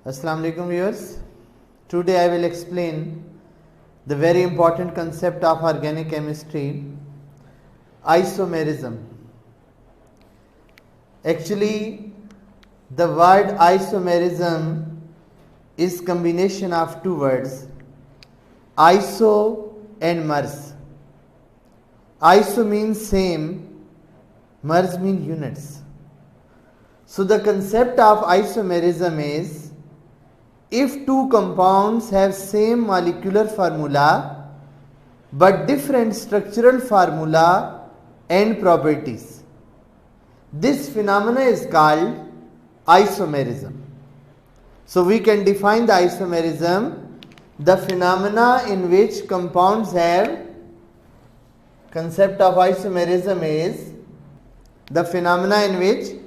Assalamu alaikum viewers. Today I will explain the very important concept of organic chemistry, isomerism. Actually, the word isomerism is combination of two words, iso and mers. Iso means same, mers means units. So the concept of isomerism is if two compounds have same molecular formula but different structural formula and properties. This phenomena is called isomerism. So we can define the isomerism, the phenomena in which compounds have, concept of isomerism is the phenomena in which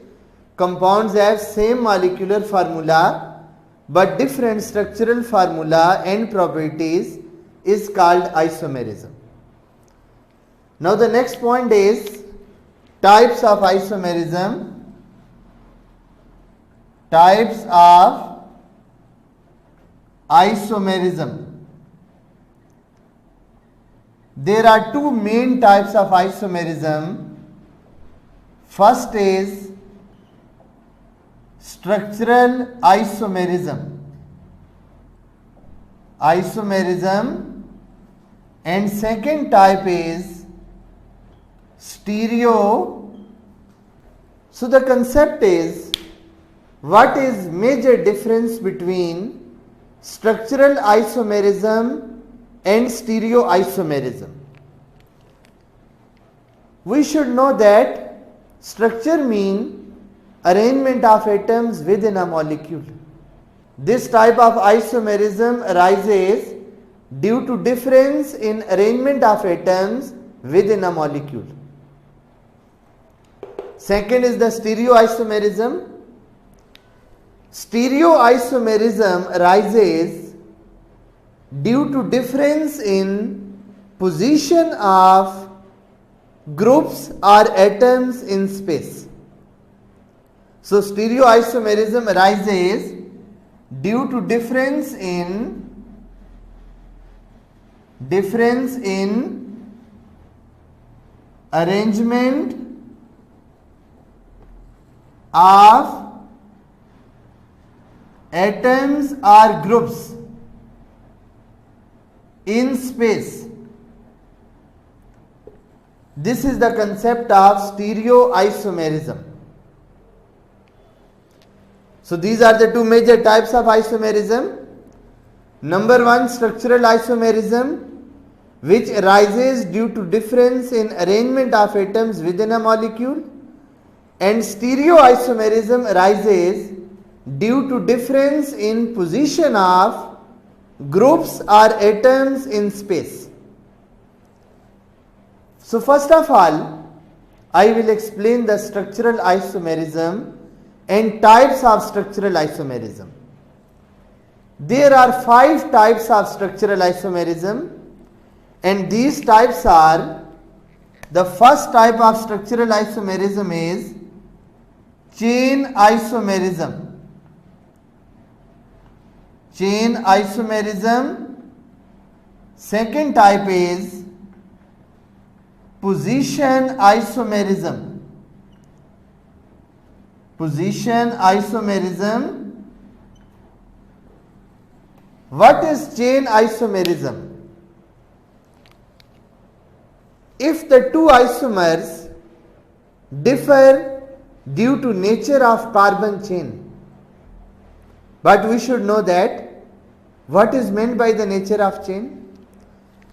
compounds have same molecular formula but different structural formula and properties is called isomerism. Now the next point is types of isomerism. Types of isomerism. There are two main types of isomerism. First is structural isomerism. And second type is stereo. So the concept is, what is major difference between structural isomerism and stereoisomerism? We should know that structure means arrangement of atoms within a molecule. This type of isomerism arises due to difference in arrangement of atoms within a molecule. Second is the stereoisomerism. Stereoisomerism arises due to difference in position of groups or atoms in space. So stereoisomerism arises due to difference in arrangement of atoms or groups in space. This is the concept of stereoisomerism. So these are the two major types of isomerism. Number one, structural isomerism, which arises due to difference in arrangement of atoms within a molecule, and stereoisomerism arises due to difference in position of groups or atoms in space. So first of all, I will explain the structural isomerism and types of structural isomerism. There are 5 types of structural isomerism, and these types are, the first type of structural isomerism is chain isomerism. Chain isomerism. Second type is position isomerism. Position isomerism. What is chain isomerism? If the two isomers differ due to nature of carbon chain, but we should know that what is meant by the nature of chain.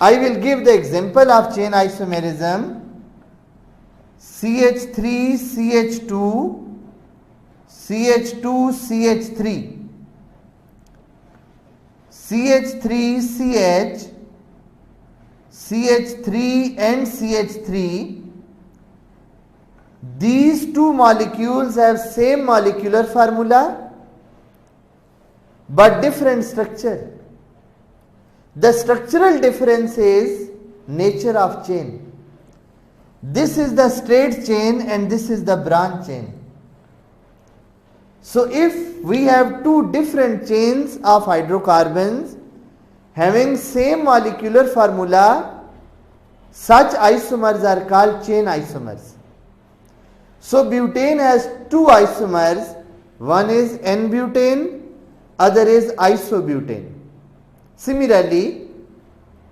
I will give the example of chain isomerism. CH3 CH2 CH2 CH3, CH3 CH, CH3 and CH3. These two molecules have same molecular formula but different structure. The structural difference is nature of chain. This is the straight chain and this is the branch chain. So if we have two different chains of hydrocarbons having same molecular formula, such isomers are called chain isomers. So butane has two isomers, one is N-butane, other is isobutane. Similarly,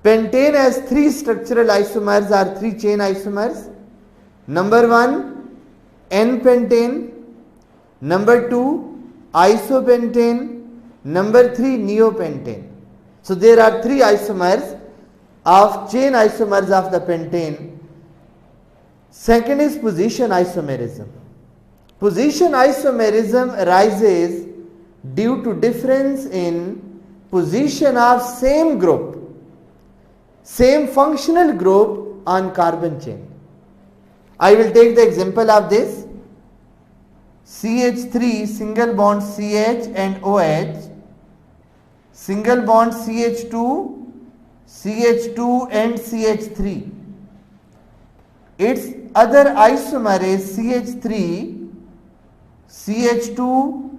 pentane has three structural isomers or three chain isomers. Number 1, N-pentane, number 2, isopentane, number 3, neopentane. So there are three isomers of chain isomers of the pentane. Second is position isomerism. Position isomerism arises due to difference in position of same group, same functional group on carbon chain. I will take the example of this. CH3 single bond CH and OH, single bond CH2, CH2 and CH3. Its other isomer is CH3, CH2,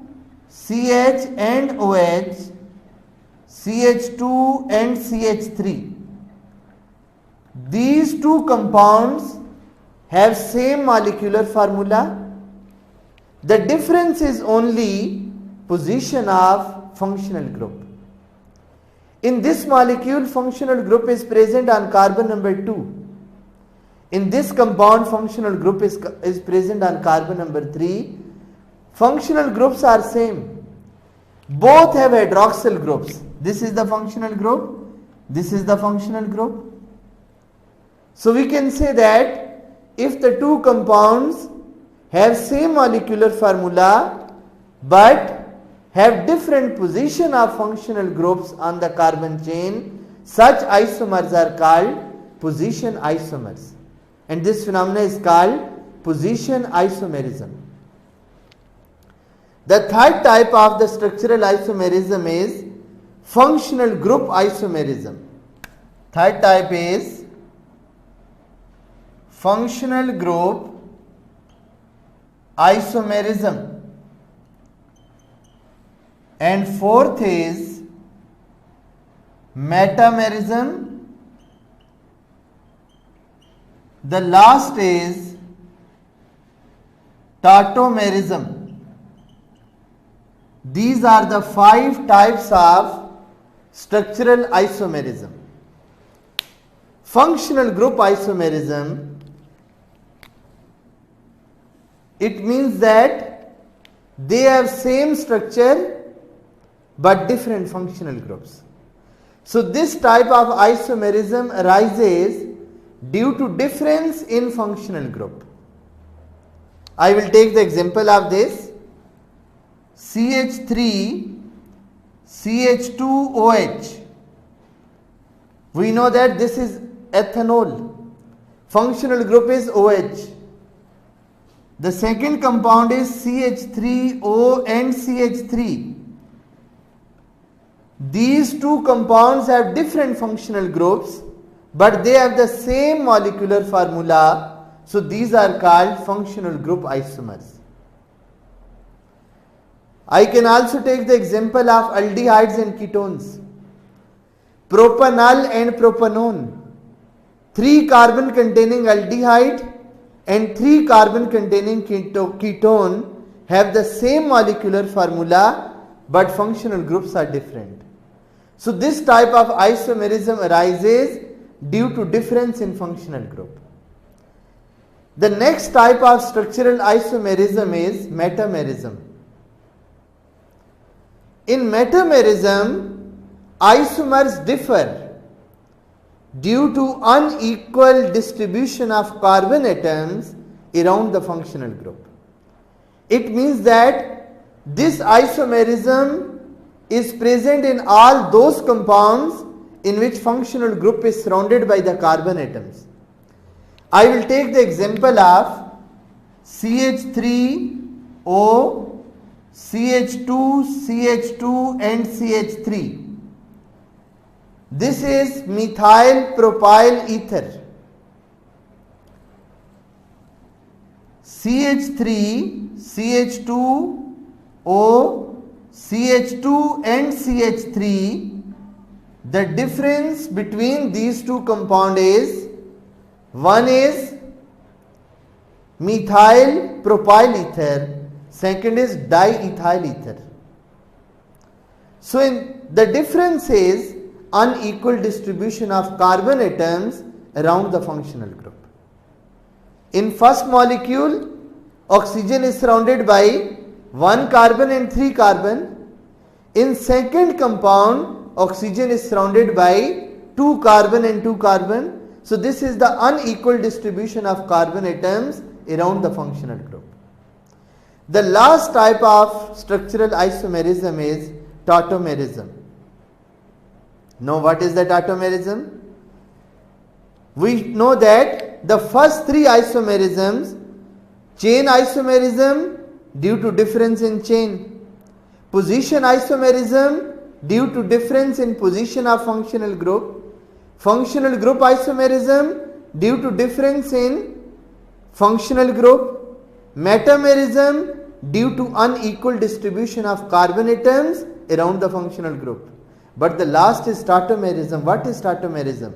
CH and OH, CH2 and CH3. These two compounds have same molecular formula. The difference is only position of functional group. In this molecule, functional group is present on carbon number 2. In this compound, functional group is present on carbon number 3. Functional groups are same. Both have hydroxyl groups. This is the functional group. This is the functional group. So we can say that if the two compounds have same molecular formula but have different position of functional groups on the carbon chain, such isomers are called position isomers. And this phenomena is called position isomerism. The third type of the structural isomerism is functional group isomerism. Third type is functional group isomerism. And fourth is metamerism. The last is tautomerism. These are the 5 types of structural isomerism. Functional group isomerism, it means that they have same structure but different functional groups. So this type of isomerism arises due to difference in functional group. I will take the example of this. CH3 CH2OH. We know that this is ethanol. Functional group is OH. The second compound is CH3O and CH3. These two compounds have different functional groups, but they have the same molecular formula, so these are called functional group isomers. I can also take the example of aldehydes and ketones. Propanol and propanone. 3 carbon containing aldehyde and 3 carbon containing ketone have the same molecular formula, but functional groups are different. So this type of isomerism arises due to difference in functional group. The next type of structural isomerism is metamerism. In metamerism, isomers differ due to unequal distribution of carbon atoms around the functional group. It means that this isomerism is present in all those compounds in which functional group is surrounded by the carbon atoms. I will take the example of CH3O, CH2, CH2 and CH3. This is methyl propyl ether. CH3, CH2, O, CH2 and CH3, the difference between these two compounds is, one is methyl propyl ether, second is diethyl ether. So the difference is unequal distribution of carbon atoms around the functional group. In first molecule, oxygen is surrounded by 1 carbon and 3 carbon. In second compound, oxygen is surrounded by 2 carbon and 2 carbon. So this is the unequal distribution of carbon atoms around the functional group. The last type of structural isomerism is tautomerism. Now what is the tautomerism? We know that the first 3 isomerisms, chain isomerism due to difference in chain, position isomerism due to difference in position of functional group, functional group isomerism due to difference in functional group, metamerism due to unequal distribution of carbon atoms around the functional group. But the last is tautomerism. What is tautomerism?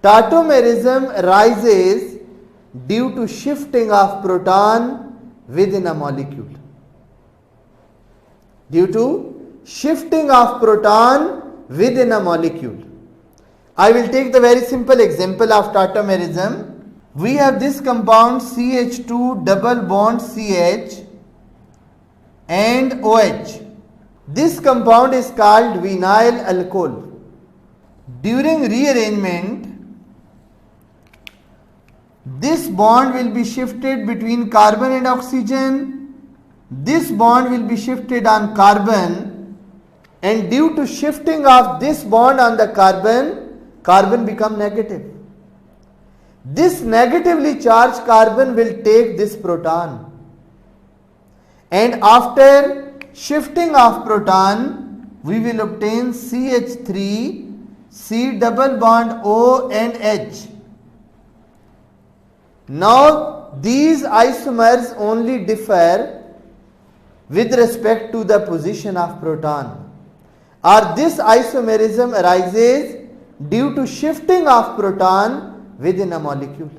Tautomerism arises due to shifting of proton within a molecule. Due to shifting of proton within a molecule. I will take the very simple example of tautomerism. We have this compound CH2 double bond CH and OH. This compound is called vinyl alcohol. During rearrangement, this bond will be shifted between carbon and oxygen. This bond will be shifted on carbon, and due to shifting of this bond on the carbon become negative. This negatively charged carbon will take this proton, and after shifting of proton, we will obtain CH3, C double bond O and H. Now these isomers only differ with respect to the position of proton, or this isomerism arises due to shifting of proton within a molecule.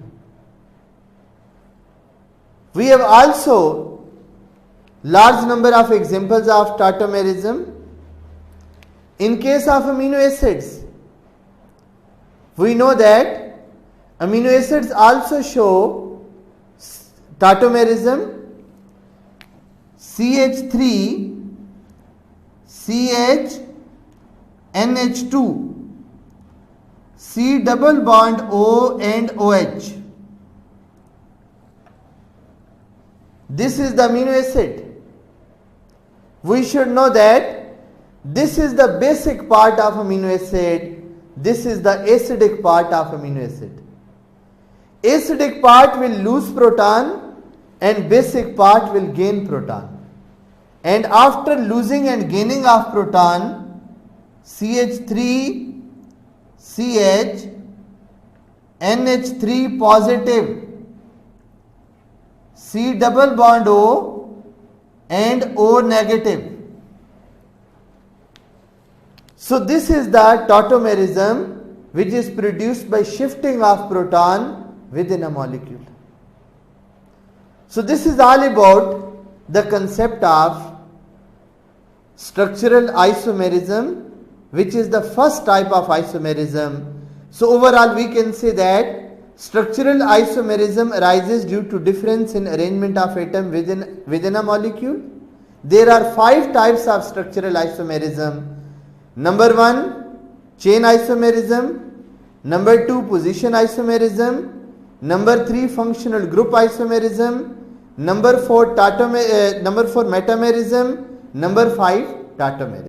We have also large number of examples of tautomerism. In case of amino acids, we know that amino acids also show tautomerism. CH3, CH, NH2, C double bond O and OH. This is the amino acid. We should know that this is the basic part of amino acid. This is the acidic part of amino acid. Acidic part will lose proton and basic part will gain proton. And after losing and gaining of proton, CH3, CH, NH3 positive, C double bond O and O negative. So this is the tautomerism which is produced by shifting of proton within a molecule. So this is all about the concept of structural isomerism, which is the first type of isomerism. So overall we can say that structural isomerism arises due to difference in arrangement of atom within a molecule. There are 5 types of structural isomerism. Number 1, chain isomerism. Number 2, position isomerism. Number 3, functional group isomerism. Number 4, metamerism. Number 5, tautomerism.